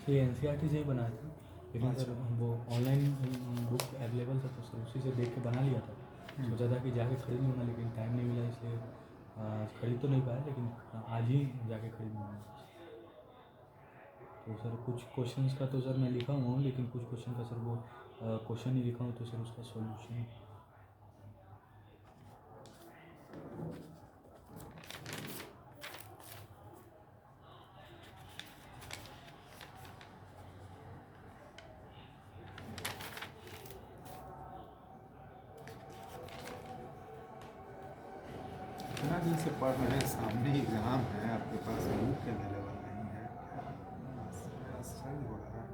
ये एनसीईआरटी से ही बनाया था, लेकिन सर वो ऑनलाइन बुक अवेलेबल था तो सर उसी से देख के बना लिया था। सोचा था कि जाके खरीद लूँगा, लेकिन टाइम नहीं मिला, इसलिए खरीद तो नहीं पाया, लेकिन आज ही जाके खरीद लूँगा। तो सर कुछ क्वेश्चंस का तो सर मैं लिखा हुआ हूँ, लेकिन कुछ क्वेश्चन का सर वो क्वेश्चन ही लिखा हूँ, तो सर उसका सॉल्यूशन इतना दिन से पढ़ रहे हैं, सामने एग्जाम है, आपके पास बुक अवेलेबल नहीं है, क्या आश्चर्य हो रहा है।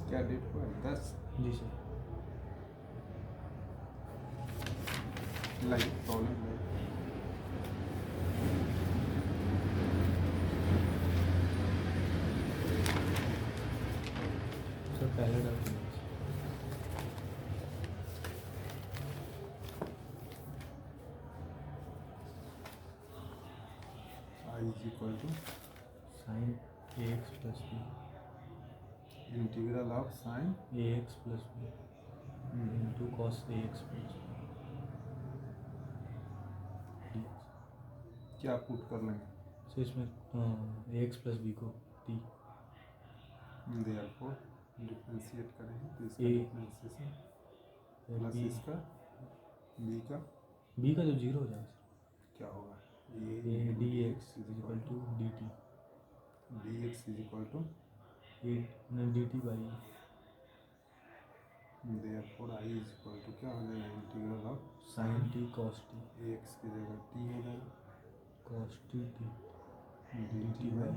क्या डेट हुआ 10? जी सर। लाइक प्रॉब्लम है। सर पहले doubt I is equal to sine a x plus b, integral of sine a x plus b into cos a x plus b. क्या पुट कर लेंगे? सर इसमें ए एक्स प्लस बी को t, therefore differentiate करेंगे तो इसका A differentiation plus इसका b का जो जीरो हो जाएगा सर, क्या होगा? A d x is equal to d t, d x is equal to a d t by therefore I is equal to क्या हो जाएगा? Integral of sine t cos t, a x की जगह t हो जाएगा, cos t t d d t t by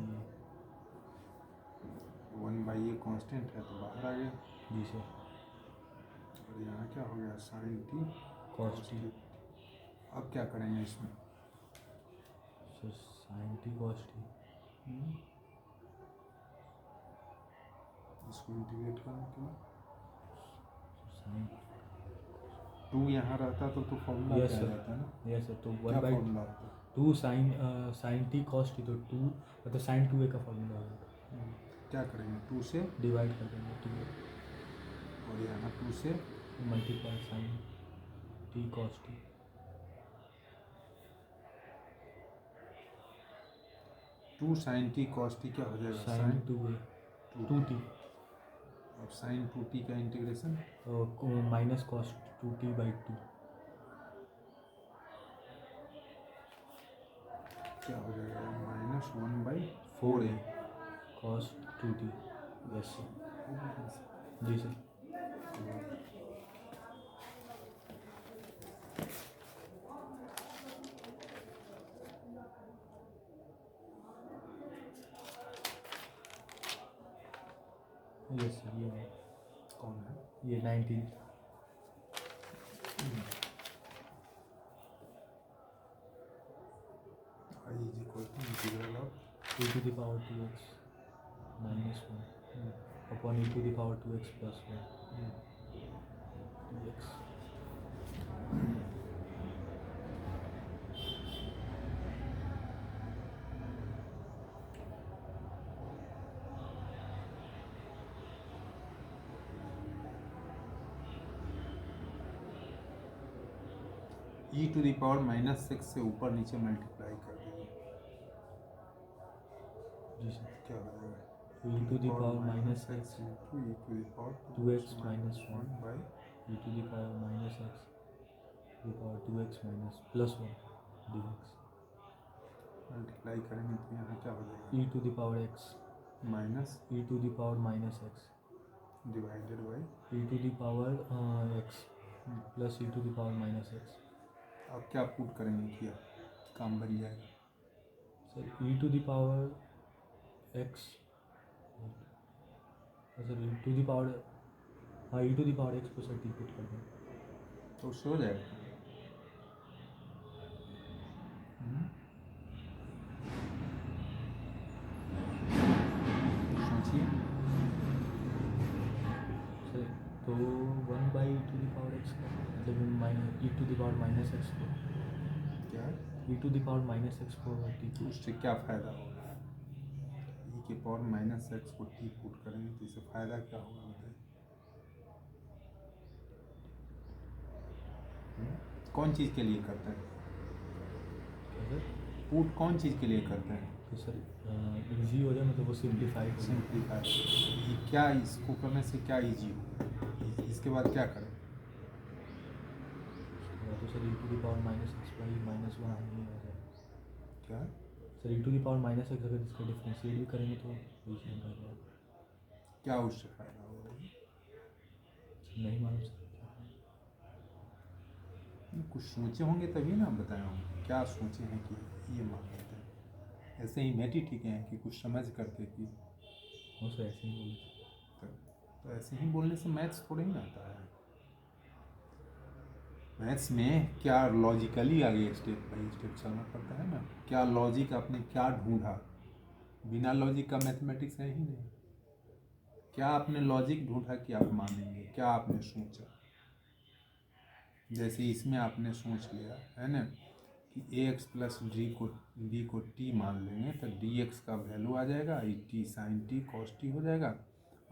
by 1/a constant है तो बाहर आ गया, जी सर, और यहाँ क्या हो गया? Sine t cos t. अब क्या करेंगे इसमें? Sir sine t cos t, इसको इंटीग्रेट करने के बाद साइन 2 यहाँ रहता तो फॉर्मूला यस क्या सर, रहता है ना? यस सर, तो क्या 1 बाई फॉर्मूला होता है? 2 साइन टी कॉस टी, तो 2 मतलब साइन 2a का फॉर्मूला होगा, क्या करेंगे? 2 से डिवाइड कर देंगे 2 और यहाँ 2 से multiply sine t cos t, 2 sine t cos t क्या हो जाएगा? साइन 2a 2t अब साइन 2t का integration minus cos 2t by 2, क्या हो जाएगा? -1/4a cos 2t। Yes sir, जी सर। यस सर, ये है, कौन है? ये 19 I is equal to integral of e to the power 2x minus 1 upon e to the power 2x plus 1 dx। e to the power -6 से ऊपर नीचे multiply कर दीजिए, जी सर, क्या हो जाएगा? e to the power minus x into e to the power 2x minus 1 by e to the power minus x to the power 2x minus plus 1 dx। Multiply करेंगे तो यहाँ क्या हो जाएगा? e to the power x minus e to the power minus x divided by, e to the power x plus e to the power minus x। अब क्या put करेंगे? क्या काम बन जाएगा? Sir e to the power x, sir e to the power, हाँ e to the power x को sir T put कर दें तो उससे हो जाएगा। सोचिए, सर तो 1/e to the power x का मतलब minus e to the power minus x को क्या e to the power minus x को टी तो उससे क्या फ़ायदा होगा? ई के पावर माइनस एक्स को टी पुट करेंगे तो इससे फ़ायदा क्या होगा बताइए? कौन चीज़ के लिए करते हैं सर पुट? कौन चीज़ के लिए करते हैं? तो सर इजी हो जाए, मतलब वो सिंप्लीफाई हो जाए। सिंप्लीफाई। क्या इसको करने से क्या इजी होगा? इसके बाद क्या करें? तो sir e to the power minus x by minus one आगे आ जाए। क्या sir e to the power minus x अगर इसका डिफ्रेंशिएट भी करेंगे तो इक्वेशन आ जाएगा। क्या उससे फ़ायदा होगा? नहीं मालूम सर। कुछ सोचे होंगे तभी ना बताए होंगे। क्या सोचे हैं कि ये मान लेते हैं? ऐसे ही मैथ ही ठीक है कि कुछ समझ करके कि वो सर ऐसे ही बोले। तो ऐसे ही बोलने से मैथ्स थोड़े ही आता है। मैथ्स में क्या लॉजिकली आगे स्टेप बाई स्टेप चलना पड़ता है ना। क्या लॉजिक आपने क्या ढूंढा? बिना लॉजिक का मैथमेटिक्स है ही नहीं। क्या आपने लॉजिक ढूंढा कि आप मानेंगे? क्या आपने सोचा? जैसे इसमें आपने सोच लिया है ना कि ए एक्स प्लस डी को टी मान लेंगे तो डी एक्स का वैल्यू आ जाएगा, e t sine t cos t हो जाएगा,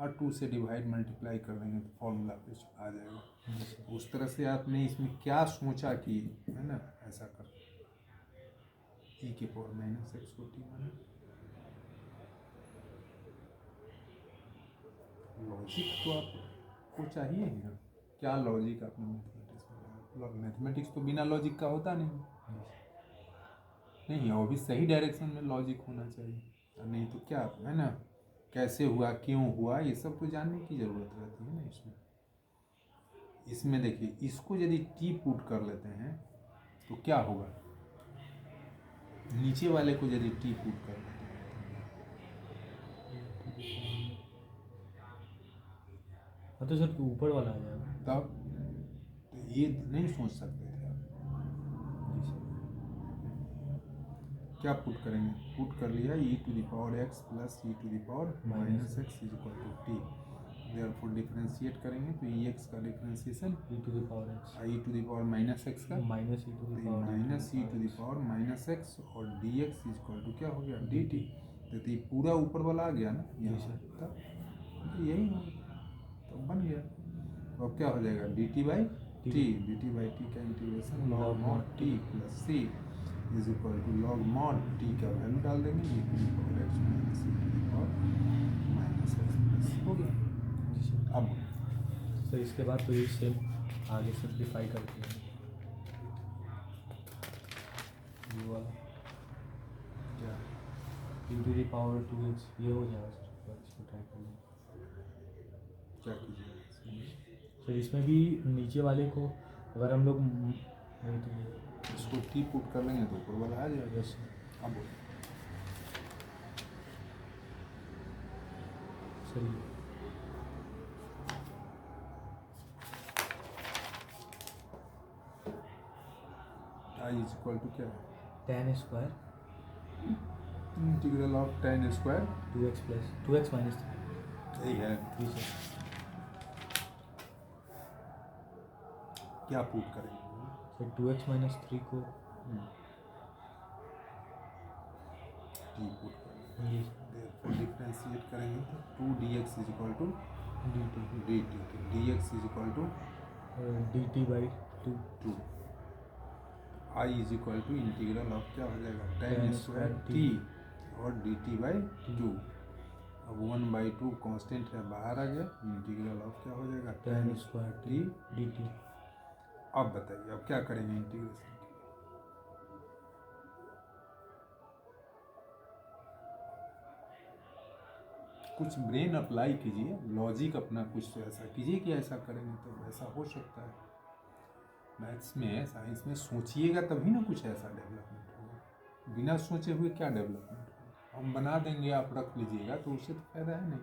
और 2 से डिवाइड मल्टीप्लाई कर देंगे तो फॉर्मूला पे आ जाएगा। उस तरह से आपने इसमें क्या सोचा कि है ना ऐसा कर ई के पावर माइनस एक्स को टी माने। लॉजिक तो आपको चाहिए ही ना। क्या लॉजिक आपने मैथमेटिक्स में? मैथमेटिक्स तो बिना लॉजिक का होता नहीं, और भी सही डायरेक्शन में लॉजिक होना चाहिए। और नहीं तो क्या है ना, कैसे हुआ, क्यों हुआ, ये सब तो जानने की ज़रूरत रहती है ना। इसमें देखिए, इसको यदि टी पुट कर लेते हैं तो क्या होगा? नीचे वाले को यदि टी पुट कर लेते हैं हाँ तो सर ऊपर वाला आ जाएगा। तब तो ये नहीं सोच सकते थे आप। जी सर। क्या पुट करेंगे? पुट कर लिया e to the power x plus e to the power minus x is equal to t. Therefore differentiate करेंगे तो ई एक्स का differentiation e to the power x e to the power minus x का minus e to the power minus e to the power minus x, और d x is equal to क्या हो गया? D t. तो ये पूरा ऊपर वाला आ गया ना यहाँ सर। तब तो यही हो तो बन गया। तो अब क्या हो जाएगा? D t by t, d t by t का integration log mod t plus c is equal to log mod t का वैल्यू डाल देंगे e to the power x minus e to the power minus x plus हो गया। जी sir. अब sir इसके बाद तो ये सेम आगे सिंप्लीफाई करते हैं ये वाला क्या e to the power 2x ये हो जाएगा सर। बस इसको ट्राई कर लें क्या कीजिएगा? सर। इसमें भी नीचे वाले को अगर हम लोग नहीं तो इसको टी पुट कर लेंगे तो ऊपर वाला आ जाएगा। Yes sir. अब sir I is equal to क्या है? tan square integral of tan square 2x plus 2x minus यही है। 3 सर। क्या पुट करेंगे? सर 2x माइनस 3 को टी पुट करेंगे, जी देयरफॉर डिफरेंशिएट करेंगे तो 2dx is equal to d t dt, तो dx is equal to d t by 2 2। I is equal to integral of क्या हो जाएगा? tan tan square square t और dt by 2। अब 1/2 constant है, बाहर आ गया। इंटीग्रल ऑफ क्या हो जाएगा? tan square t d T. अब बताइए अब क्या करेंगे इंटीग्रेशन? कुछ ब्रेन अप्लाई कीजिए, लॉजिक अपना कुछ ऐसा कीजिए कि ऐसा करेंगे तो ऐसा हो सकता है। मैथ्स में, साइंस में सोचिएगा तभी ना कुछ ऐसा डेवलपमेंट होगा। बिना सोचे हुए क्या डेवलपमेंट होगा? हम बना देंगे, आप रख लीजिएगा तो उससे तो फायदा है नहीं।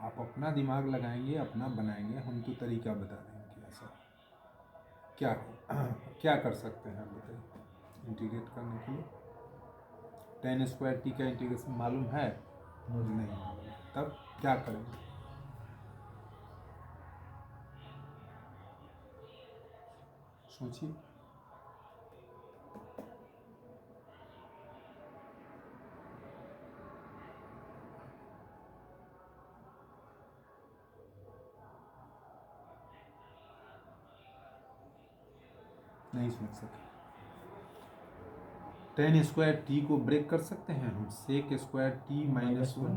आप अपना दिमाग लगाएंगे, अपना बनाएंगे, हम तो तरीका बता देंगे कि ऐसा क्या क्या कर सकते हैं आप बताइए इंटीग्रेट करने के लिए। tan स्क्वायर टी का इंटीग्रेशन मालूम है? नहीं मालूम। तब क्या करेंगे? सोचिए। नहीं सोच सके। टेन स्क्वायर टी को ब्रेक कर सकते हैं हम, sec square t minus one.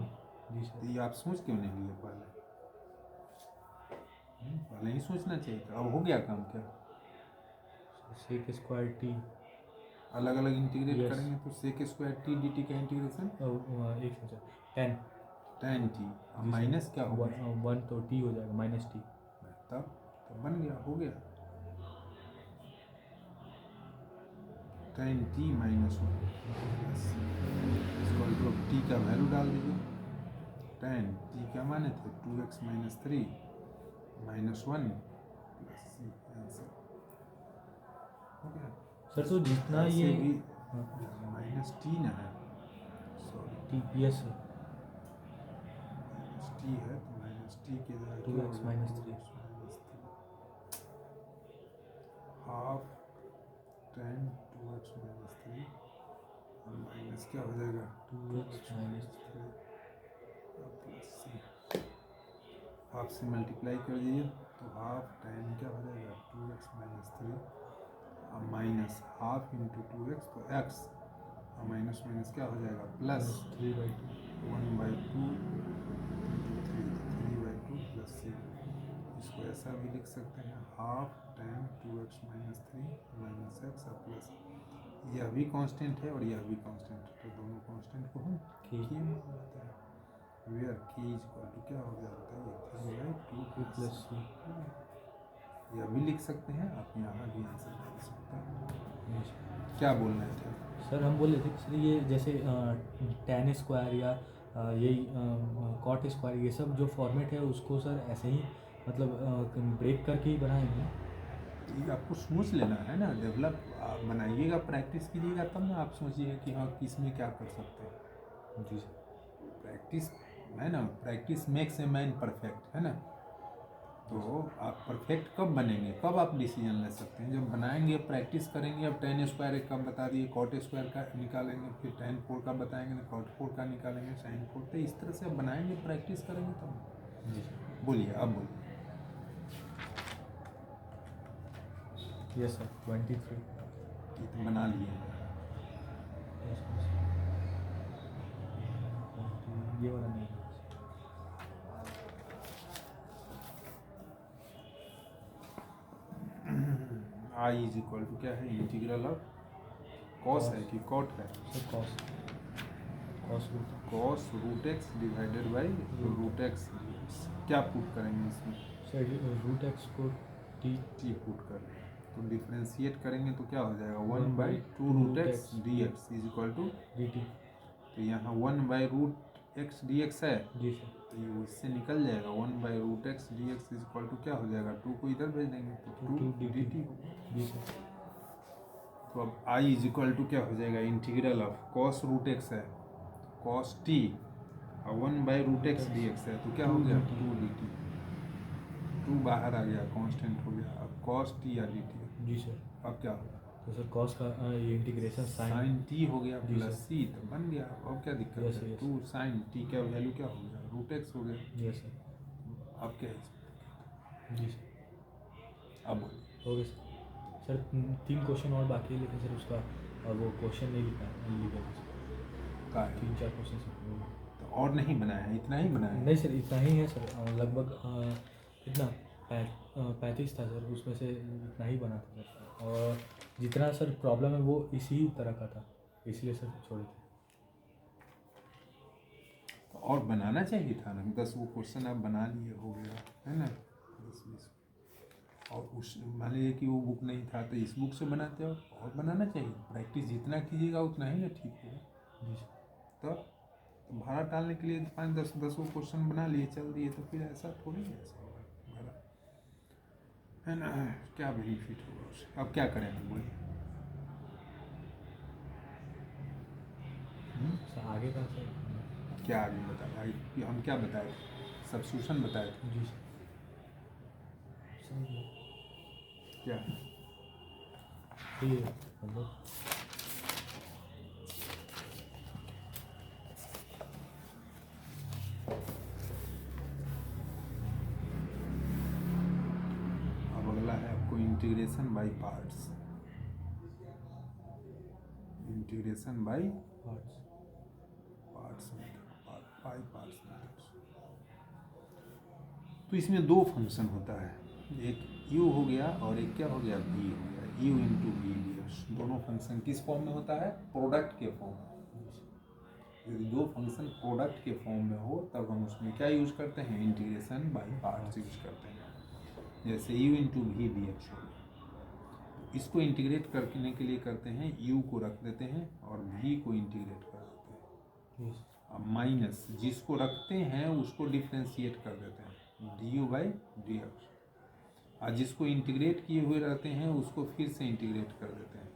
जी सर। ये आप सोच क्यों नहीं लिए पहले? पहले ही सोचना चाहिए था। अब हो गया काम क्या? सेक स्क्वायर टी अलग अलग इंटीग्रेट Yes. करेंगे तो sec square t d t का इंटीग्रेशन एक सेकंड, 10 टेन टी माइनस क्या होगा? 1 तो टी हो जाएगा माइनस टी। तब बन गया, हो गया। टेन टी माइनस वन इसको टी का वैल्यू डाल दीजिए। टेन टी क्या माने थे? 2x माइनस 3 माइनस 1 प्लस सी। आंसर हो गया। सर तो जितना ऐसे ये भी माइनस टी ना है, sorry T yes sir, minus T है तो माइनस टी के जगह 2x minus 3 half ten 2x minus 3 और माइनस क्या हो जाएगा? 2x minus 3 प्लस सी। हाफ से मल्टीप्लाई कर दीजिए तो हाफ टेन क्या हो जाएगा? 2x माइनस 3 और माइनस हाफ इंटू 2x तो x और माइनस माइनस क्या हो जाएगा? प्लस 3/2 1/2 3/2 प्लस सी। इसको ऐसा भी लिख सकते हैं, half ten 2x minus 3 minus x और प्लस। यह भी कांस्टेंट है और यह भी कांस्टेंट है, तो दोनों कांस्टेंट को हम की के मान लेते हैं। वेयर के इज इक्वल टू क्या हो जाता है? 3/2 प्लस सी। यह भी लिख सकते हैं, आप यहाँ भी आंसर दे सकते हैं। क्या बोल रहे थे? सर हम बोल रहे थे कि सर ये जैसे tan स्क्वायर या यही कॉट स्क्वायर ये सब जो फॉर्मेट है उसको सर ऐसे ही मतलब ब्रेक करके ही बनाएंगे। ये आपको सोच लेना है ना, डेवलप आप बनाइएगा, प्रैक्टिस कीजिएगा तब ना आप सोचिएगा कि हाँ किस में क्या कर सकते हैं। जी सर। प्रैक्टिस है ना, practice makes a man perfect, है ना। तो आप परफेक्ट कब बनेंगे, कब आप डिसीजन ले सकते हैं? जब बनाएंगे, प्रैक्टिस करेंगे। अब टेन स्क्वायर कब बता दिए, कॉट स्क्वायर का निकालेंगे, फिर टेन 4 का बताएंगे, कॉट 4 का निकालेंगे, साइन 4। तो इस तरह से आप बनाएंगे, प्रैक्टिस करेंगे तब। जी सर। बोलिए, अब बोलिए। Yes sir 23। ये तो बना लिए। ये वाला नहीं है। आई इज इक्वल टू क्या है? इंटीग्रल ऑफ कॉस है कि कॉट है? Sir cos root cos root x divided by root x. क्या पुट करेंगे इसमें? सर रूट एक्स को टी पुट कर रहे हैं तो डिफ्रेंशिएट करेंगे तो क्या हो जाएगा? 1/2 root x d x is equal to d t. तो यहाँ 1/रूट एक्स डी एक्स है, जी सर। तो ये इससे निकल जाएगा। 1/रूट x d x is equal to क्या हो जाएगा? 2 को इधर भेज देंगे तो 2 डी टी होगा। जी सर। तो अब आई इज इक्वल टू क्या हो जाएगा? Integral of cos root x है, कॉस टी और 1/रूट एक्स डी एक्स है, तो क्या हो गया? 2 डी टी। 2 बाहर आ गया, कांस्टेंट हो गया। अब कॉस टी या डी टी, जी सर। अब क्या होगा? तो सर कॉस का ये इंटीग्रेशन साइन टी हो गया जी प्लस सर। सी, तो बन गया। अब क्या दिक्कत Yes, है? yes. 2 साइन टी का वैल्यू क्या हो गया? रूट एक्स हो गया। Yes sir. अब क्या है? जी सर। अब हो गया सर। सर 3 क्वेश्चन और बाकी है लेकिन सर उसका वो क्वेश्चन नहीं लिखा का है? 3-4 क्वेश्चन तो और नहीं बनाया है, इतना ही बनाया है? नहीं सर इतना ही है सर। लगभग कितना 35 था सर, उसमें से इतना ही बना था सर। और जितना सर प्रॉब्लम है वो इसी तरह का था, इसलिए सर छोड़े थे। तो और बनाना चाहिए था ना। 10 वो क्वेश्चन आप बना लिए, हो गया, है ना। 10-20 और उस मान लीजिए कि वो बुक नहीं था तो इस बुक से बनाते हो। और बनाना चाहिए, प्रैक्टिस जितना कीजिएगा उतना ही ना ठीक होगा। जी सर। तो भाड़ा टालने के लिए 5-10 वो क्वेश्चन बना लिए, चल दिए, तो फिर ऐसा थोड़ी है, ऐसा होगा भाड़ा, है ना। क्या बेनिफिट होगा उससे? अब क्या करें हम? बोलिए। सर आगे का सर क्या आगे बताया? हम क्या बताए थे? सब्स्टिट्यूशन बताए थे। जी सर। क्या? ठीक है मतलब अब अगला है आपको integration by parts. Integration by parts. Parts by parts methods. तो इसमें दो फंक्शन होता है, एक u हो गया और एक क्या हो गया v हो गया, u इंटू वी डी। दोनों फंक्शन किस फॉर्म में होता है? प्रोडक्ट के फॉर्म में। यदि दो फंक्शन प्रोडक्ट के फॉर्म में हो तब हम उसमें क्या यूज करते हैं? इंटीग्रेशन बाय पार्ट्स यूज करते हैं। जैसे u into v d x हो गया, इसको इंटीग्रेट करने के लिए करते हैं u को रख देते हैं और v को इंटीग्रेट कर देते हैं। अब माइनस जिसको रखते हैं उसको डिफ्रेंशिएट कर देते हैं डी बाई डी एक्स, और जिसको इंटीग्रेट किए हुए रहते हैं उसको फिर से इंटीग्रेट कर देते हैं,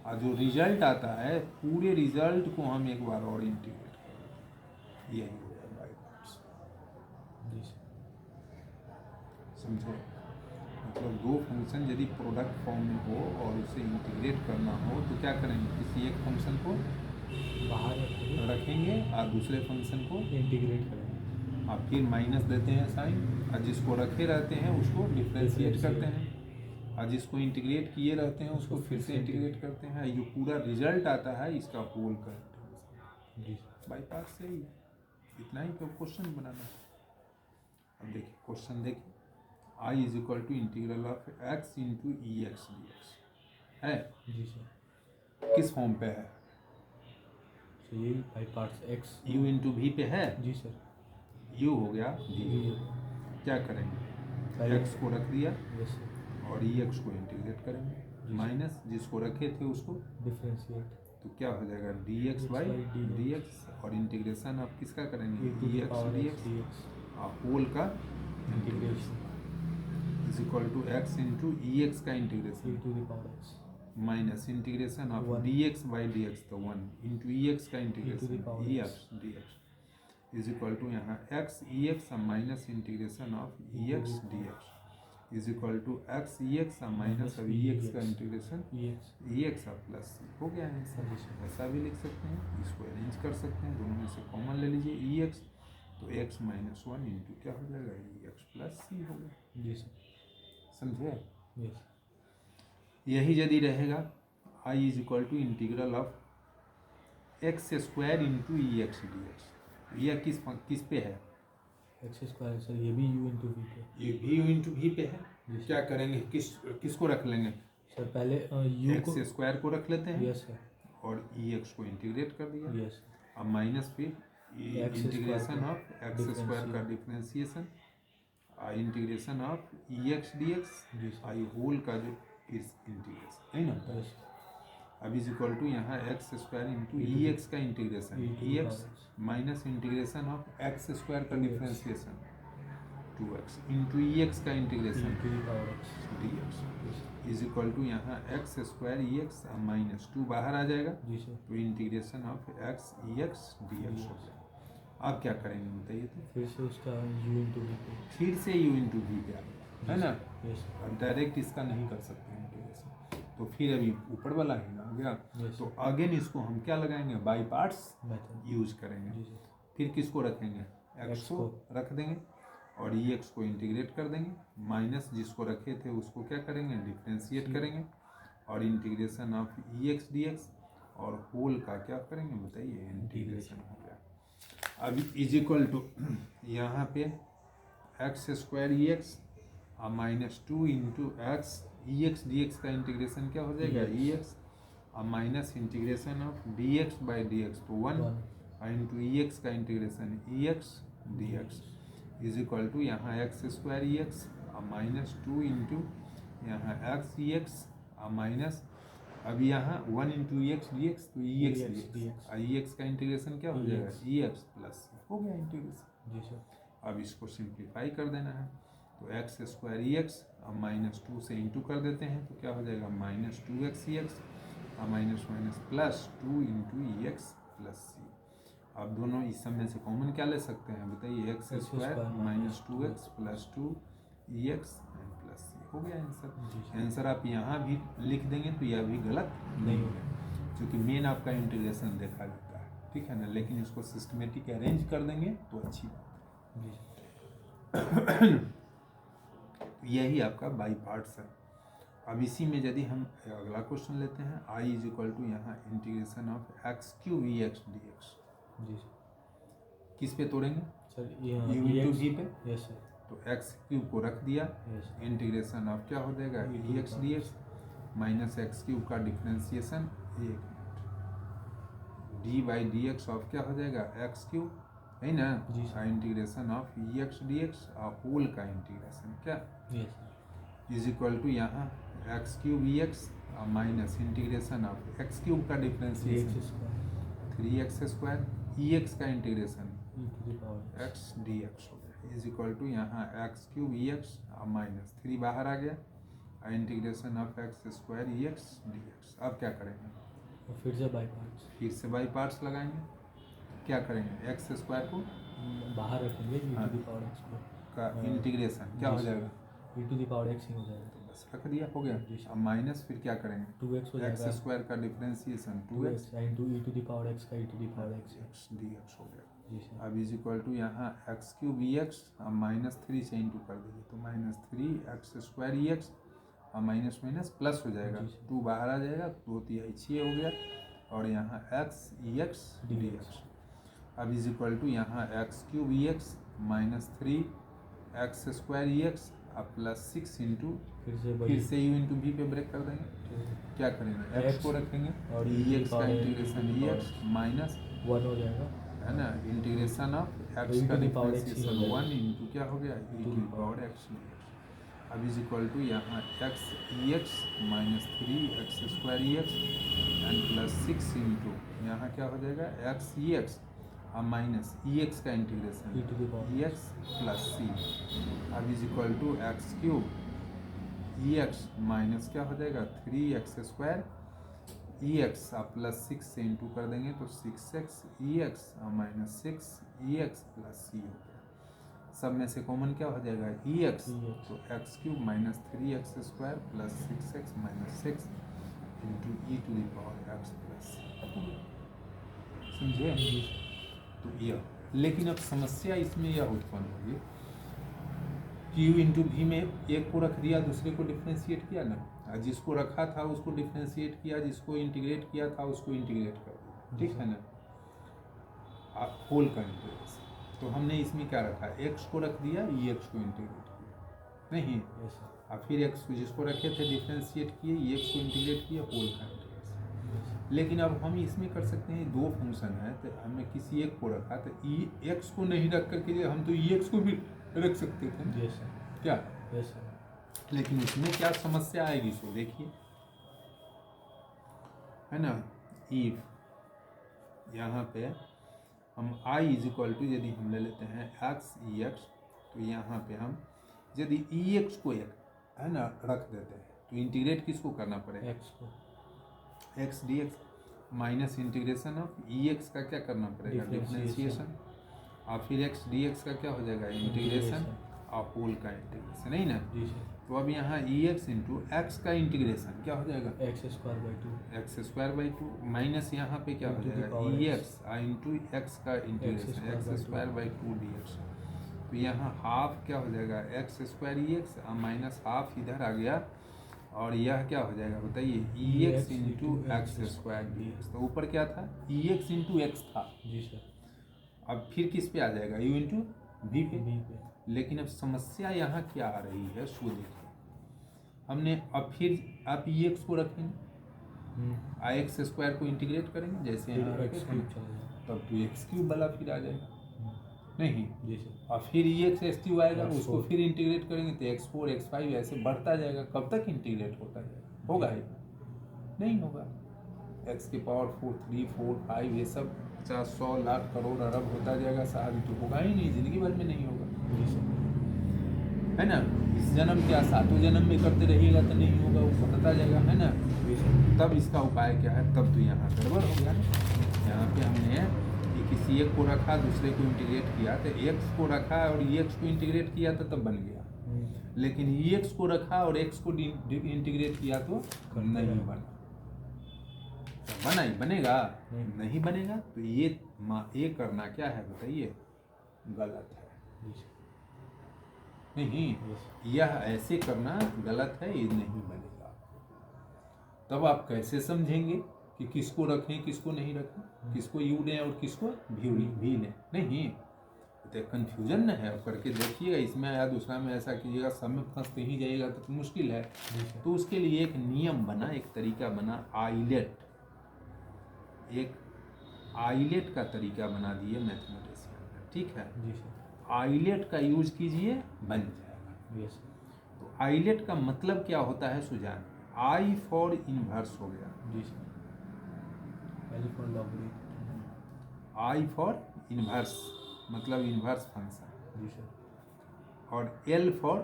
और जो रिजल्ट आता है पूरे रिजल्ट को हम एक बार और इंटीग्रेट कर देते हैं। यही हो गया बाय पार्ट्स। समझे? मतलब दो फंक्शन यदि प्रोडक्ट फॉर्म में हो और उसे इंटीग्रेट करना हो तो क्या करेंगे? किसी एक फंक्शन को बाहर रखेंगे और दूसरे फंक्शन को इंटीग्रेट करेंगे, और फिर माइनस देते हैं साइन, और जिसको रखे रहते हैं उसको डिफ्रेंशिएट करते हैं, और जिसको इंटीग्रेट किए रहते हैं उसको फिर से इंटीग्रेट करते हैं। ये पूरा रिजल्ट आता है इसका होल का बाय पार्ट्स से ही। इतना ही तो क्वेश्चन बनाना है। अब देखिए क्वेश्चन देखिए, i is equal to integral of x into e x d x है। जी सर। किस फॉर्म पे है? तो ये by parts x u into v पे है। जी सर। u हो गया v, क्या करेंगे? x को रख दिया यस सर। और ई एक्स को इंटीग्रेट करेंगे, माइनस जिसको रखे थे उसको डिफरेंशिएट, तो क्या हो जाएगा? D x by d x, और इंटीग्रेशन आप किसका करेंगे? ई एक्स डी एक्स, और होल का integration is equal to x into e x का integration to the power x minus integration of One. D x by d x, तो 1 into e x का integration power e x. X d x is equal to यहाँ x e x minus integration of e x d x is equal to x e x minus अब e x का integration e x plus c हो गया है sir. ऐसा भी लिख सकते हैं, इसको अरेंज कर सकते हैं, दोनों में से कॉमन ले लीजिए ई एक्स, तो एक्स माइनस वन इंटू क्या हो जाएगा? ई एक्स प्लस सी हो गया। जी सर। समझे? यस। यही यदि रहेगा I is equal to integral of x square into e x d x, यह किस पे है? एक्स स्क्वायर सर, ये भी u इंटू वी पे, ये भी यू इंटू भी पे है। क्या करेंगे? किसको रख लेंगे? सर पहले u एक्स को, स्क्वायर को रख लेते हैं यस सर, और ई एक्स को इंटीग्रेट कर दिया, यस, अब माइनस फिर X integration square of x square का differentiation, integration of e x d x, जी सर, आई होल का जो इंटीग्रेशन है ना। यस, अब इज इक्वल टू यहाँ x square into e x का integration, e x minus integration of x square का differentiation 2x into e x का integration to the power x, d x is equal to यहाँ x square e x minus 2 बाहर आ जाएगा, जी sir. तो integration of x e x d x हो गया। अब क्या करेंगे बताइए? तो फिर से उसका u इंटू वी पे, फिर से यू इंटू वी पे आ गया है ना। यस, अब डायरेक्ट इसका नहीं कर सकते हैं इंटीग्रेशन, तो फिर अभी ऊपर वाला ही ना आ गया, यस, तो अगेन इसको हम क्या लगाएंगे? बाई पार्ट्स मेथड, यूज करेंगे। जी सर। फिर किसको रखेंगे? एक्स X को रख देंगे और ई एक्स को इंटीग्रेट कर देंगे, माइनस जिसको रखे थे उसको क्या करेंगे? डिफ्रेंशिएट करेंगे, और integration of e x d x और होल का क्या करेंगे बताइए? इंटीग्रेशन हो गया। अब इज इक्वल टू यहाँ पे x square e x minus 2 into x e x d x का इंटीग्रेशन क्या हो जाएगा? E x minus integration of d x by d x, तो 1 इंटू ई एक्स का integration e x d x is equal to यहाँ x square e x minus 2 into यहाँ x e x minus अब यहाँ 1 into e x d x, तो e x d x, e x का integration क्या हो जाएगा? ई एक्स प्लस हो गया इंटीग्रेशन। जी सर। अब इसको सिंप्लीफाई कर देना है, तो x square e x minus 2 से इंटू कर देते हैं, तो क्या हो जाएगा? Minus 2x e x minus minus plus 2 into e x plus c. अब दोनों इस सब में से कॉमन क्या ले सकते हैं बताइए? X square minus 2x plus 2 e x and plus c. हो गया आंसर। जी सर। आंसर आप यहाँ भी लिख देंगे तो यह भी गलत नहीं होगा, क्योंकि मेन आपका इंटीग्रेशन देखा जाता है, ठीक है ना। लेकिन इसको सिस्टमेटिक अरेंज कर देंगे तो अच्छी बात जी है। यही आपका बाई पार्ट्स है। अब इसी में यदि हम अगला क्वेश्चन लेते हैं, आई इज इक्वल टू यहाँ integration of x q v x d x, जी सर। किस पे तोड़ेंगे? सर यू इंटू वी पे। Yes sir. तो एक्स क्यूब को रख दिया, यस इंटीग्रेशन ऑफ क्या हो जाएगा e x d x minus x cube का differentiation d by d x of क्या हो जाएगा एक्स क्यूब, है ना जी sir. Integration of e x d x और होल का इंटीग्रेशन क्या yes sir. Is equal to यहाँ x cube e x minus integration of x cube का differentiation 3x square e x का इंटीग्रेशन एक्स डी एक्स हो गया is equal to यहाँ x cube e x minus 3 बाहर आ गया integration of x square e x d x. अब क्या करेंगे? और फिर से बाई पार्ट्स, फिर से बाई पार्ट्स लगाएंगे। क्या करेंगे? एक्स स्क्वायर को बाहर रखेंगे e हाँ। टू द पावर x का इंटीग्रेशन क्या हो जाएगा? e to the power x ही हो जाएगा। तो बस रख दिया, हो गया। जी सर। अब माइनस फिर क्या करेंगे? 2x हो एक्स जाएगा, स्क्वायर का differentiation 2x into e to the power x का e to the power x है। एक्स डी एक्स हो गया। जी सर। अब इज इक्वल टू यहाँ एक्स क्यूब ई एक्स अब माइनस 3 से इंटू कर दीजिए तो minus 3 x square e x और माइनस माइनस प्लस हो जाएगा, जी सर। 2 बाहर आ जाएगा, 2 तिहाई 6 हो गया और यहाँ x e x d x. अब इज इक्वल टू यहाँ x cube e x minus 3 x square e x अब प्लस 6 इंटू फिर से यू इंटू भी पे ब्रेक कर देंगे। क्या करेंगे? एक्स को रखेंगे और ई एक्स का इंटीग्रेशन ई एक्स माइनस 1 हो जाएगा, है ना इंटीग्रेशन ऑफ एक्स का डिफरेंशिएशन 1 इंटू क्या हो गया e to the power x d x. अब इज इक्वल टू यहाँ x e x minus 3 x square e x and plus 6 into यहाँ क्या हो जाएगा एक्स ई एक्स और माइनस ई एक्स का integration e to the power e x plus c. अब is equal to x cube e x minus क्या हो जाएगा 3 एक्स स्क्वायर ई एक्स आप प्लस 6 से इंटू कर देंगे तो 6x ई एक्स और minus 6 e x plus c हो गया। सब में से कॉमन क्या हो जाएगा ई एक्स, तो x cube minus 3x square plus 6x minus 6 into e to the power x plus c. समझे? तो यह, लेकिन अब समस्या इसमें यह उत्पन्न होगी कि यू इंटू भी में एक को रख दिया दूसरे को डिफ्रेंशिएट किया ना, जिसको रखा था उसको डिफ्रेंशिएट किया, जिसको इंटीग्रेट किया था उसको इंटीग्रेट कर दिया, ठीक है ना, होल का इंटीग्रेशन। तो हमने इसमें क्या रखा? एक्स को रख दिया, ई एक्स को इंटीग्रेट किया नहीं, यस सर। और फिर एक्स को जिसको रखे थे डिफ्रेंशिएट किए, ई एक्स को इंटीग्रेट किया, होल का इंटीग्रेशन। लेकिन अब हम इसमें कर सकते हैं, दो फंक्शन है तो हमने किसी एक को रखा तो ई एक्स को नहीं रख करके हम तो ई एक्स को भी रख सकते थे, यस सर। क्या? Yes sir. लेकिन उसमें क्या समस्या आएगी सो देखिए, है ना, इफ यहाँ पे हम आई इज इक्वल टू यदि हम ले लेते हैं एक्स ई एक्स, तो यहाँ पे हम यदि ई एक्स को एक है ना रख देते हैं तो इंटीग्रेट किसको करना पड़ेगा? x को x d x minus integration of e x का क्या करना पड़ेगा? डिफरेंशिएशन और फिर एक्स डी एक्स का क्या हो जाएगा? इंटीग्रेशन और होल का इंटीग्रेशन, नहीं ना। जी सर। तो अब यहाँ ई एक्स इंटू एक्स का इंटीग्रेशन क्या हो जाएगा? x square by 2 x square by 2 minus यहाँ पे क्या हो जाएगा? ई एक्स इंटू एक्स का integration x square by 2 D x. तो यहाँ हाफ क्या हो जाएगा? एक्स स्क्वायर ई एक्स और माइनस हाफ इधर आ गया और यह क्या हो जाएगा बताइए? E x into x square D x. तो ऊपर क्या था? ई एक्स इंटू एक्स था। जी सर। अब फिर किस पे आ जाएगा? यू इंटू वी पे। b पे लेकिन अब समस्या यहाँ क्या आ रही है सो देखिए, हमने अब फिर आप ई एक्स को रखेंगे, आई एक्स स्क्वायर को इंटीग्रेट करेंगे जैसे यहाँ फिर रखे x थे, क्यूब चला जाएगा। तब तो एक्स क्यूब वाला फिर आ जाएगा नहीं, जी सर। और फिर ई एक्स एस क्यूब आएगा, X4 उसको फिर इंटीग्रेट करेंगे तो x4 x5 ऐसे बढ़ता जाएगा। कब तक इंटीग्रेट होता जाएगा? होगा ही नहीं होगा। एक्स की पावर 4 3 4 5 ये सब 50 100 लाख करोड़ अरब होता जाएगा, शादी तो होगा ही नहीं, जिंदगी भर में नहीं होगा, जी सर। है ना। इस जन्म क्या 7वें जन्म में करते रहिएगा तो नहीं होगा, वो बढ़ता जाएगा, है ना। जी सर। तब इसका उपाय क्या है? तब तो यहाँ गड़बड़ हो गया ना। यहाँ पे हमने कि किसी एक को रखा दूसरे को इंटीग्रेट किया, तो एक्स को रखा और ई एक्स को इंटीग्रेट किया तो तब बन गया, लेकिन एक्स को रखा और एक्स को इंटीग्रेट किया तो नहीं बना। बना ही बनेगा नहीं बनेगा। तो ये करना क्या है बताइए, गलत है। नहीं, यह ऐसे करना गलत है, ये नहीं बनेगा। तब आप कैसे समझेंगे कि किसको रखें किसको नहीं रखें, किसको यू लें और किसको भी लें? नहीं, तो कन्फ्यूजन न है। करके देखिएगा, इसमें या दूसरा में ऐसा कीजिएगा, सब में फंसते ही जाइएगा तो मुश्किल है। तो उसके लिए एक नियम बना, एक तरीका बना, एक आइलेट का तरीका बना दिए मैथमेटिशियन। ठीक है, आइलेट का यूज कीजिए, बन जाएगा। तो आइलेट का मतलब क्या होता है सुजान? आई फॉर इनवर्स हो गया। आई फॉर इनवर्स मतलब इनवर्स फंक्शन, और एल फॉर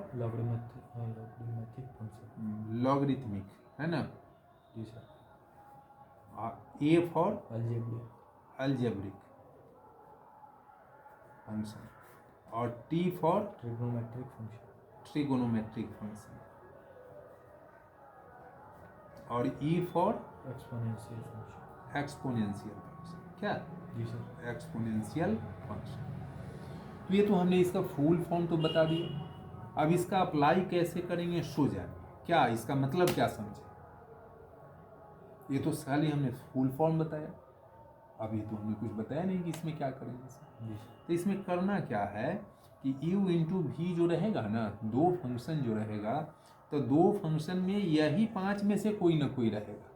लॉगरिथमिक, है ना? जी sir. A for algebraic function, और टी फॉर ट्रिगोनोमेट्रिक फंक्शन, और ई फॉर एक्सपोनेंशियल फंक्शन। क्या? जी सर। Exponential function. तो ये तो हमने इसका फुल फॉर्म तो बता दिया। अब इसका अप्लाई कैसे करेंगे सो जाए, क्या इसका मतलब क्या समझे? ये तो खाली हमने फुल फॉर्म बताया, अभी तो हमने कुछ बताया नहीं कि इसमें क्या करेंगे। तो इसमें करना क्या है कि u इंटू वी जो रहेगा ना, दो फंक्शन जो रहेगा, तो दो फंक्शन में यही 5 में से कोई ना कोई रहेगा।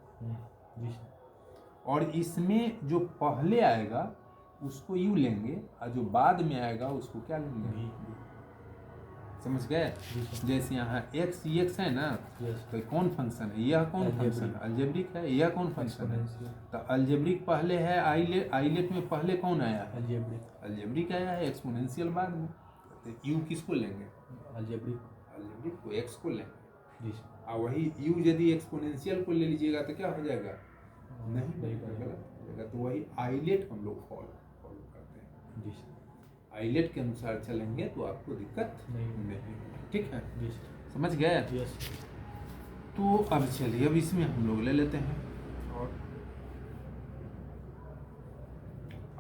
और इसमें जो पहले आएगा उसको u लेंगे, और जो बाद में आएगा उसको क्या लेंगे? समझ गए? जैसे यहाँ x है ना, तो कौन फंक्शन है? यह कौन फंक्शन? अलजेब्रिक है। यह कौन फंक्शन है? तो अलजेब्रिक पहले है, आइलेट में पहले कौन आया है? अलजेब्रिक आया है, एक्सपोनेंशियल बाद में। तो u किसको लेंगे? अलजेब्रिक को, x को लेंगे। और वही u यदि एक्सपोनेंशियल को ले लीजिएगा तो क्या हो जाएगा? नहीं बनेगा, गलत हो जाएगा। तो वही आइलेट हम लोग फॉलो करते हैं। आइलेट के अनुसार चलेंगे तो आपको दिक्कत नहीं। ठीक है, समझ गए? तो अब चलिए, अब इसमें हम लोग ले लेते हैं, और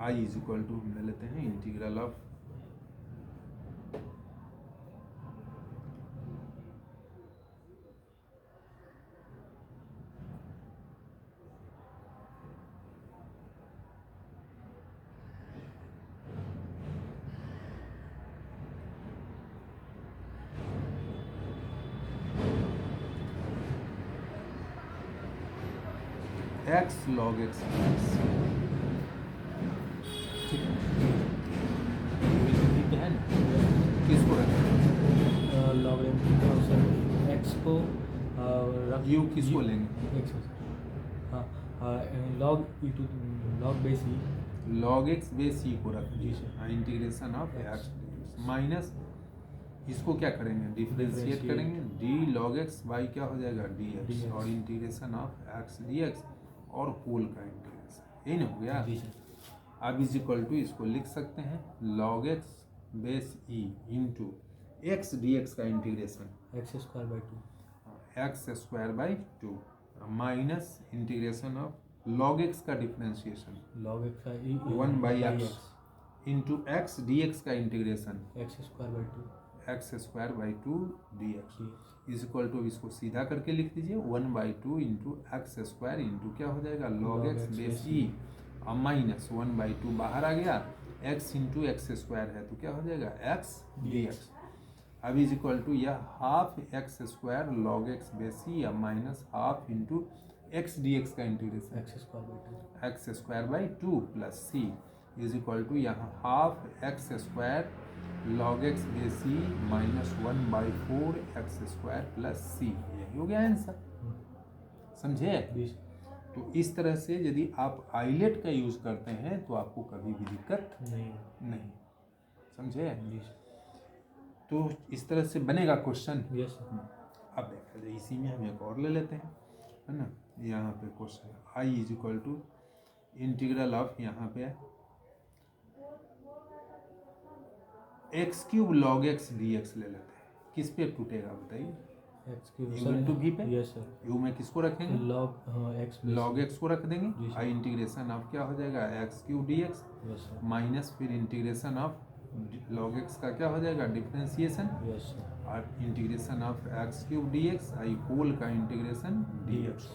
i इज इक्वल टू हम ले लेते हैं integral of x log x plus, ठीक है ना? किसको रखें? एक्स को u किसको लेंगे? Log base e, log x base e को रखें। जी sir. Integration of x minus इसको क्या करेंगे? डिफरेंशिएट करेंगे। d log x बाई क्या हो जाएगा? dx, और इंटीग्रेशन ऑफ x dx और होल का इंटीग्रेशन, यही ना हो गया? अब इज इक्वल टू इसको लिख सकते हैं log x base e into x d x का integration x square by two minus integration of log x का डिफरेंशिएशन लॉग एक्स का 1 by x into x d x का integration x square by two d x is equal to, इसको सीधा करके लिख दीजिए 1 by two into x square into क्या हो जाएगा? log x बेस ई, और माइनस 1 बाई टू बाहर आ गया, x इंटू एक्स स्क्वायर है तो क्या हो जाएगा? x d x. अब इज इक्वल टू यह half x square log x base e minus half into x d x का integration x square by two plus c is equal to यहाँ half x square log x base e minus 1 by 4 x square plus c. यही हो गया answer, समझे? तो इस तरह से यदि आप आइलेट का यूज करते हैं तो आपको कभी भी दिक्कत नहीं, समझे? तो इस तरह से बनेगा क्वेश्चन। अब देखा जाए, इसी में हम एक और ले लेते हैं, है ना? यहाँ पे question I is equal to integral of यहाँ पे x cube log x d x ले लेते हैं। किस पे टूटेगा बताइए? X cube u into v पे। यस सर, u में किसको रखेंगे? लॉग एक्स log x को रख देंगे। जी सर। आई इंटीग्रेशन ऑफ क्या हो जाएगा? X cube d x yes sir, minus फिर इंटीग्रेशन ऑफ log x का क्या हो जाएगा? डिफरेंशिएशन। यस सर, और integration of x cube d x I whole का integration d x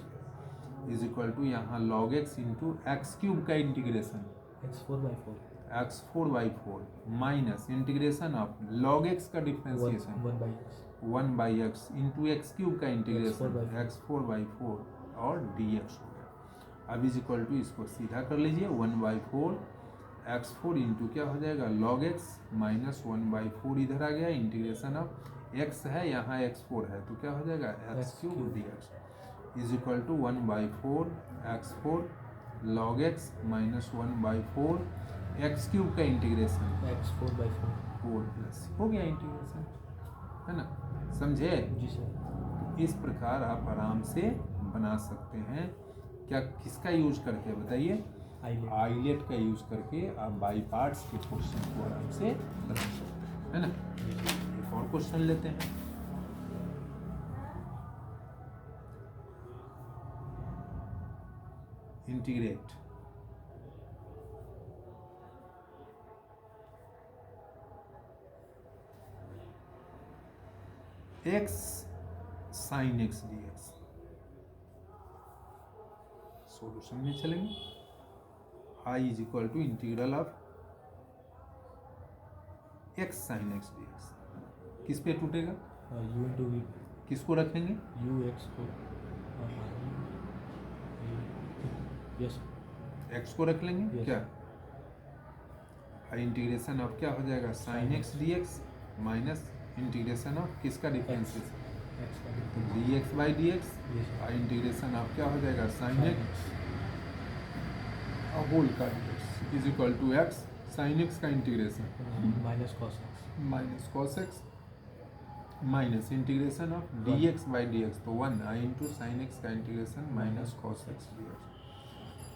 is equal to यहाँ log x into x cube का integration x 4/4 x 4/4 minus integration of log x का differentiation 1/x 1/x into x cube का integration 4/4 x 4/4 और d x हो गया। अब is equal to इसको सीधा कर लीजिए 1/4 x4 इंटू क्या हो जाएगा? log x माइनस 1/4 इधर आ गया इंटीग्रेशन ऑफ x है यहाँ x4 है तो क्या हो जाएगा? X cube d x is equal to 1/4 x4 log x minus 1/4 x cube का इंटीग्रेशन एक्स 4/4 4 प्लस हो गया इंटीग्रेशन, है ना? समझे? जी सर। इस प्रकार आप आराम से बना सकते हैं। क्या किसका यूज करके बताइए? आइए आइलेट का यूज करके आप बाई पार्ट्स के क्वेश्चन को आराम से बना सकते हैं, है ना? एक और क्वेश्चन लेते हैं। Integrate x sin x dx solution में चलेंगे। I is equal to integral of x sin x dx किस पे टूटेगा? यू इंटू वी, किसको रखेंगे? यू एक्स को यस x को रख लेंगे। Yes. क्या इंटीग्रेशन ऑफ क्या हो जाएगा? sin x dx minus integration of किसका डिफरेंशिएशन? एक्स का dx बाई dx यस और इंटीग्रेशन ऑफ क्या हो जाएगा? sin x होल का dx is equal to x sin x का integration minus cos x minus cos x minus integration of dx by dx तो 1 i into sine x का integration minus cos x dx।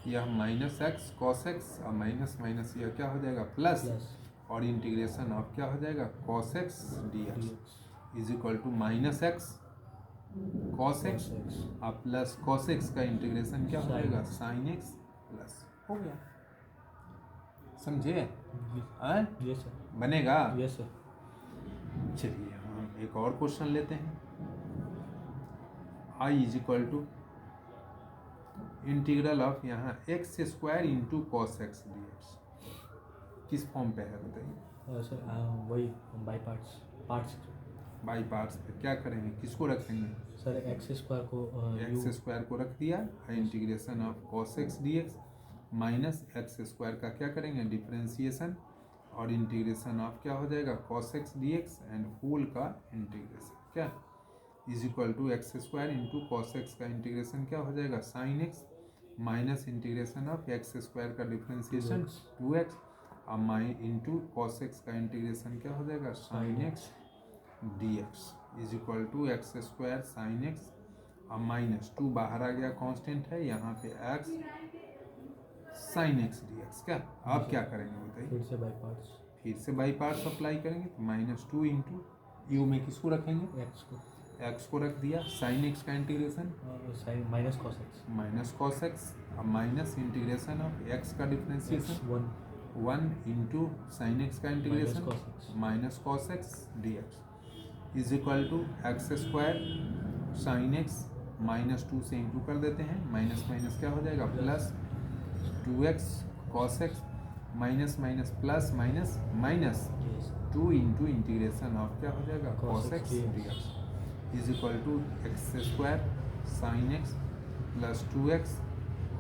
यह minus x cos x और minus minus यह क्या हो जाएगा? Plus plus और इंटीग्रेशन ऑफ क्या हो जाएगा? cos x dx dx is equal to minus x cos x और प्लस cos x का इंटीग्रेशन क्या हो Sin जाएगा? x। sin x प्लस हो गया। समझे? यस सर, बनेगा? Yes sir. चलिए हम एक और क्वेश्चन लेते हैं। I is equal to integral of यहाँ x square into cos x d x किस फॉर्म पे है बताइए? सर वही बाई पार्ट्स बाई पार्ट्स पे क्या करेंगे? किसको रखेंगे? सर एक्स स्क्वायर को एक्स स्क्वायर को रख दिया integration of cos x d x minus x square का क्या करेंगे? डिफरेंशिएशन और इंटीग्रेशन ऑफ क्या हो जाएगा? Cos x d x and whole का इंटीग्रेशन क्या is equal to x square into cos x का इंटीग्रेशन क्या हो जाएगा? Sine x minus integration of x square का डिफरेंशिएशन 2x और माइ इंटू कॉस एक्स का इंटीग्रेशन क्या हो जाएगा? Sine x d x is equal to x square sine x और माइनस 2 बाहर आ गया कांस्टेंट है यहाँ पे x sine x d x क्या आप क्या करेंगे बताइए? फिर से बाई पार्ट्स अप्लाई करेंगे तो माइनस 2 इंटू यू में किसको रखेंगे? एक्स को रख दिया साइन एक्स का integration sine minus cos x minus cos x और माइनस इंटीग्रेशन ऑफ एक्स का डिफरेंशिएशन 1 इंटू साइन एक्स का integration minus cos x d x is equal to x square sine x minus 2 से into कर देते हैं minus minus क्या हो जाएगा? Plus 2x cos x minus minus plus minus minus 2 into integration of क्या हो जाएगा? Cos x d x is equal to x square sine x plus 2x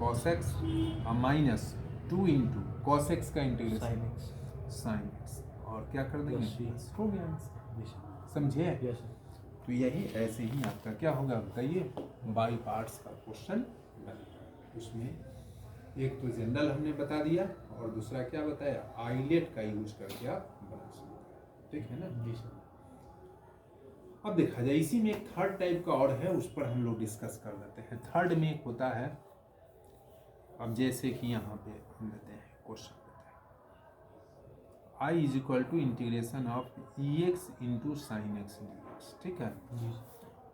cos x और माइनस 2 इंटू कॉस एक्स का integration sine x और क्या कर देंगे? Plus हो गया आंसर। समझे? यस तो यही ऐसे ही आपका क्या होगा बताइए? बाई पार्ट्स का क्वेश्चन बनेगा। उसमें एक तो जनरल हमने बता दिया और दूसरा क्या बताया? आइलेट का यूज करके आप बना सकते हैं। ठीक है ना? जी सर। अब देखा जाए इसी में एक थर्ड टाइप का और है, उस पर हम लोग डिस्कस कर लेते हैं। थर्ड में एक होता है, अब जैसे कि यहाँ पे हम लेते हैं क्वेश्चन लेते हैं I is equal to integration of e x into sine x d x, ठीक है। जी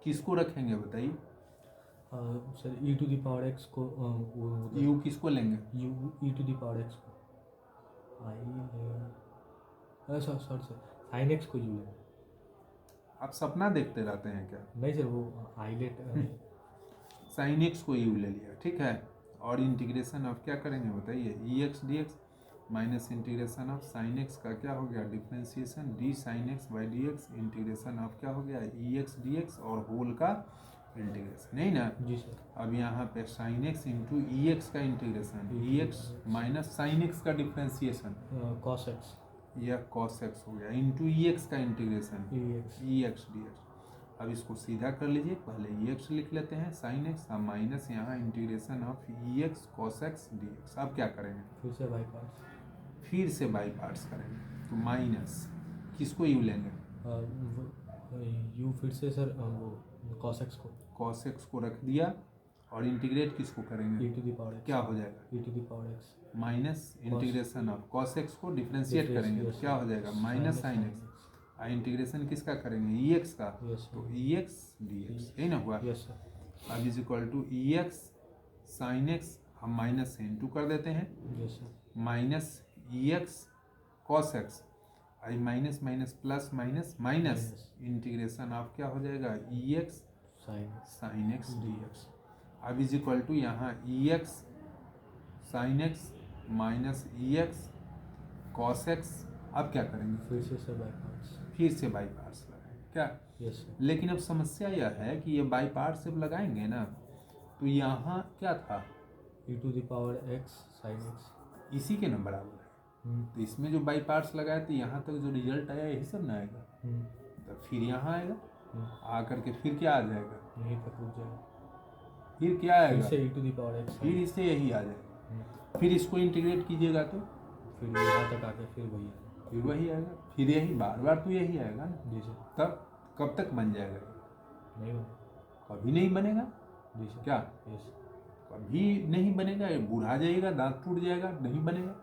किसको रखेंगे बताइए, sir e to the power x को वो यू किसको लेंगे, u e to the power x को I sir sir sine x को यू लेंगे। आप सपना देखते रहते हैं क्या। नहीं सर वो आईलेट साइन एक्स को यू ले लिया, ठीक है। और इंटीग्रेशन ऑफ क्या करेंगे बताइए, e x d x minus integration of sine x का क्या हो गया differentiation d sine x by d x, integration of क्या हो गया ई एक्स डी एक्स और होल का इंटीग्रेशन, नहीं ना। जी सर। अब यहाँ पे sine x into e x का integration, e x minus sine x का डिफ्रेंसिएशन कॉस एक्स यह कॉस एक्स हो गया इंटू ई एक्स का integration e x d x. अब इसको सीधा कर लीजिए, पहले ई एक्स लिख लेते हैं साइन एक्स, अब माइनस यहाँ integration of e x cos x d x. अब क्या करेंगे, फिर से बाई पार्ट्स करेंगे, तो माइनस किसको यू लेंगे, यू फिर से सर वो कॉस एक्स को कॉस एक्स को रख दिया और इंटीग्रेट किसको करेंगे e to the power x, क्या हो जाएगा e to the power x minus integration of cos x को डिफ्रेंशिएट करेंगे तो क्या हो जाएगा माइनस साइन एक्स, और इंटीग्रेशन किसका करेंगे ई एक्स का, तो ई एक्स डी एक्स, यही ना हुआ। Yes sir. अब is equal to e x sine x, हम माइनस से इंटू कर देते हैं, yes sir. Minus e x cos x, I minus minus plus minus minus integration of क्या हो जाएगा e x sine x d x. अब इज इक्वल टू यहाँ e x sine x minus e x cos x. अब क्या करेंगे, फिर से सर बाई पार्ट्स, फिर से बाई पार्ट्स लगाएंगे क्या। Yes sir. लेकिन अब समस्या यह है कि ये बाई पार्ट्स जब लगाएंगे ना तो यहाँ क्या था e to the power x sine x, इसी के नंबर बराबर है, तो इसमें जो बाई पार्ट्स लगाए थे यहाँ तक जो रिजल्ट आया यही सब ना आएगा, तो फिर यहाँ आएगा आकर के फिर क्या आ जाएगा, यहीं तक रुक जाएगा, फिर क्या फिर आएगा से ई टू द पावर एक्स, फिर इससे यही आ जाएगा, फिर इसको इंटीग्रेट कीजिएगा तो फिर यहाँ तक आके फिर वही आएगा। फिर वही आएगा, फिर यही बार बार तो यही आएगा ना। जी सर। तब कब तक बन जाएगा ये? नहीं बना। कभी नहीं बनेगा जी सर। क्या, यस। कभी नहीं बनेगा, ये बूढ़ा जाएगा, दांत टूट जाएगा, नहीं बनेगा,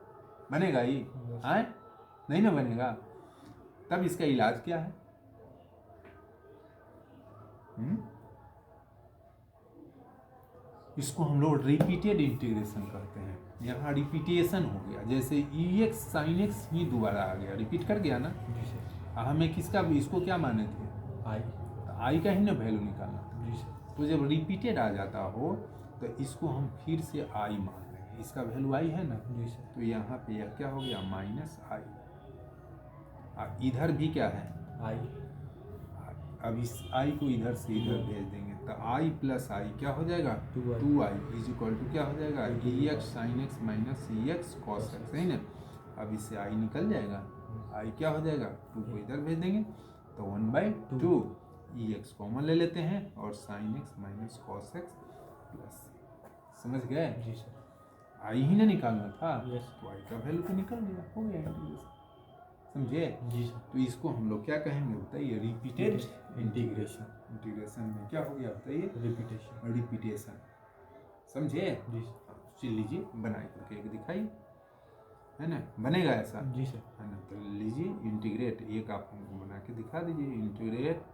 बनेगा ये Yes. आए नहीं ना बनेगा। तब इसका इलाज क्या है, इसको हम लोग रिपीटेड इंटीग्रेशन करते हैं। यहाँ रिपीटेशन हो गया, जैसे ई एक्स साइन एक्स ही दोबारा आ गया, रिपीट कर गया ना। जी सर। हमें किसका, इसको क्या माने थे, आई। तो आई का ही ना वैल्यू निकालना था। जी सर। तो जब रिपीटेड आ जाता हो तो इसको हम फिर से आई मान लेंगे, इसका वैल्यू आई है ना। जी सर। तो यहाँ पे यह क्या हो गया माइनस आई, इधर भी क्या है आई। अब इस आई को इधर से इधर भेज देंगे तो आई प्लस आई क्या हो जाएगा 2i। 2i is equal to क्या हो जाएगा e x sine x minus e x cos x, सही ना। अब इससे आई निकल जाएगा, आई क्या हो जाएगा 2 को इधर भेज देंगे तो 1/2 ई एक्स कॉमन ले लेते हैं और sign x minus cos x plus, समझ गए। जी सर। आई ही ना निकालना था, यस। तो आई का वैल्यू तो निकल गया, हो गया इंटीग्रेशन, समझे। जी सर। तो इसको हम लोग क्या कहेंगे बताइए, रिपीटेड इंटीग्रेशन। इंटीग्रेशन में क्या हो गया बताइए, रिपीटेशन। रिपीटेशन, समझे। जी सर। चल लीजिए बना करके एक दिखाइए, है ना, बनेगा ऐसा, जी सर। है ना। तो लीजिए इंटीग्रेट, एक आप हमको बना के दिखा दीजिए, integrate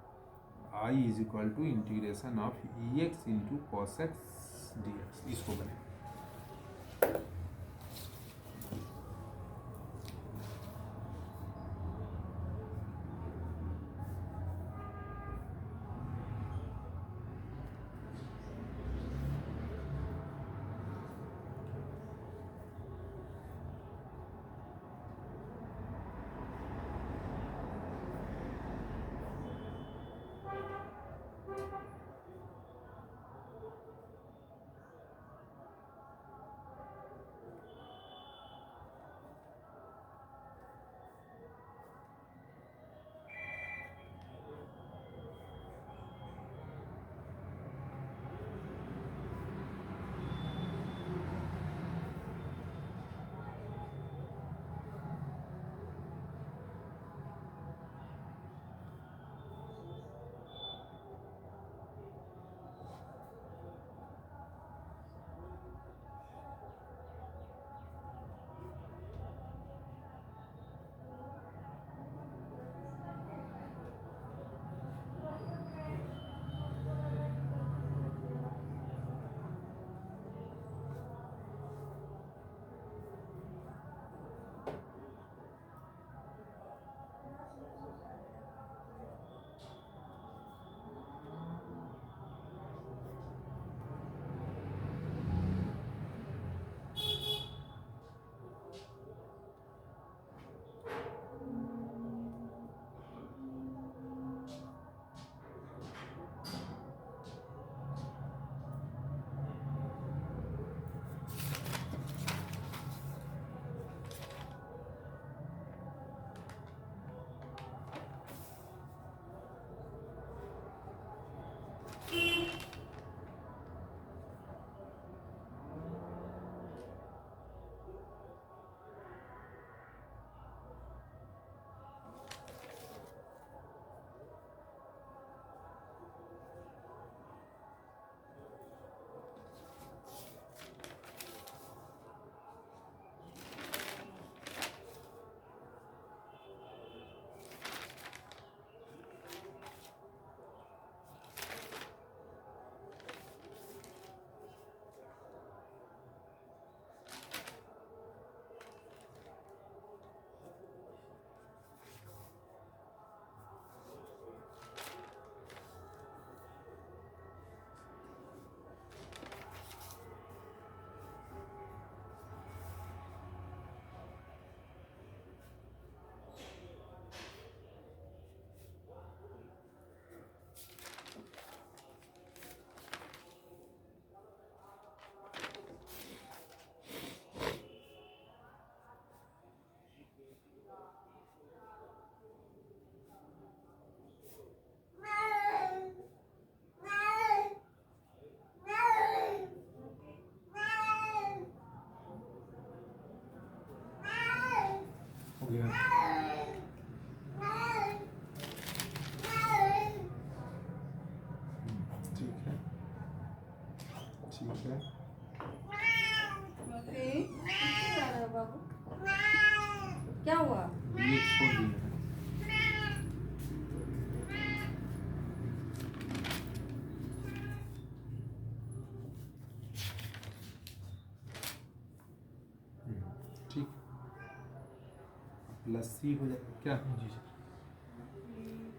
I is equal to integration of e x into cos x d x, इसको बने। लस्सी हो जाएगा क्या, जी सर।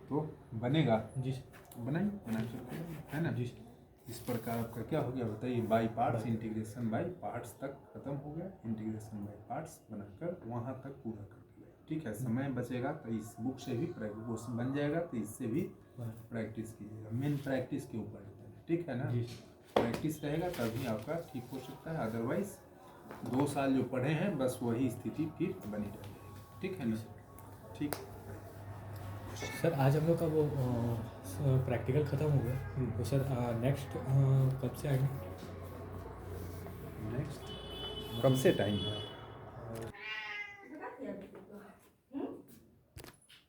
तो बनेगा, जी सर। बनाइए बना सकते है ना। जी सर। इस प्रकार आपका क्या हो गया बताइए, by parts, integration by parts तक खत्म हो गया, इंटीग्रेशन बाई पार्ट्स बनाकर वहाँ तक पूरा कर दिया। ठीक है, समय बचेगा तो इस बुक से भी प्रैक्टिस बन जाएगा, तो इससे भी प्रैक्टिस कीजिएगा, मेन प्रैक्टिस के ऊपर डिपेंड है, ठीक है ना। जी। प्रैक्टिस रहेगा तभी आपका ठीक हो सकता है, अदरवाइज 2 साल जो पढ़े हैं बस वही स्थिति फिर बनी रहेगी, ठीक है ना। ठीक सर आज हम लोग का वो प्रैक्टिकल ख़त्म हो गया, तो सर नेक्स्ट कब से आएंगे? नेक्स्ट कब से टाइम है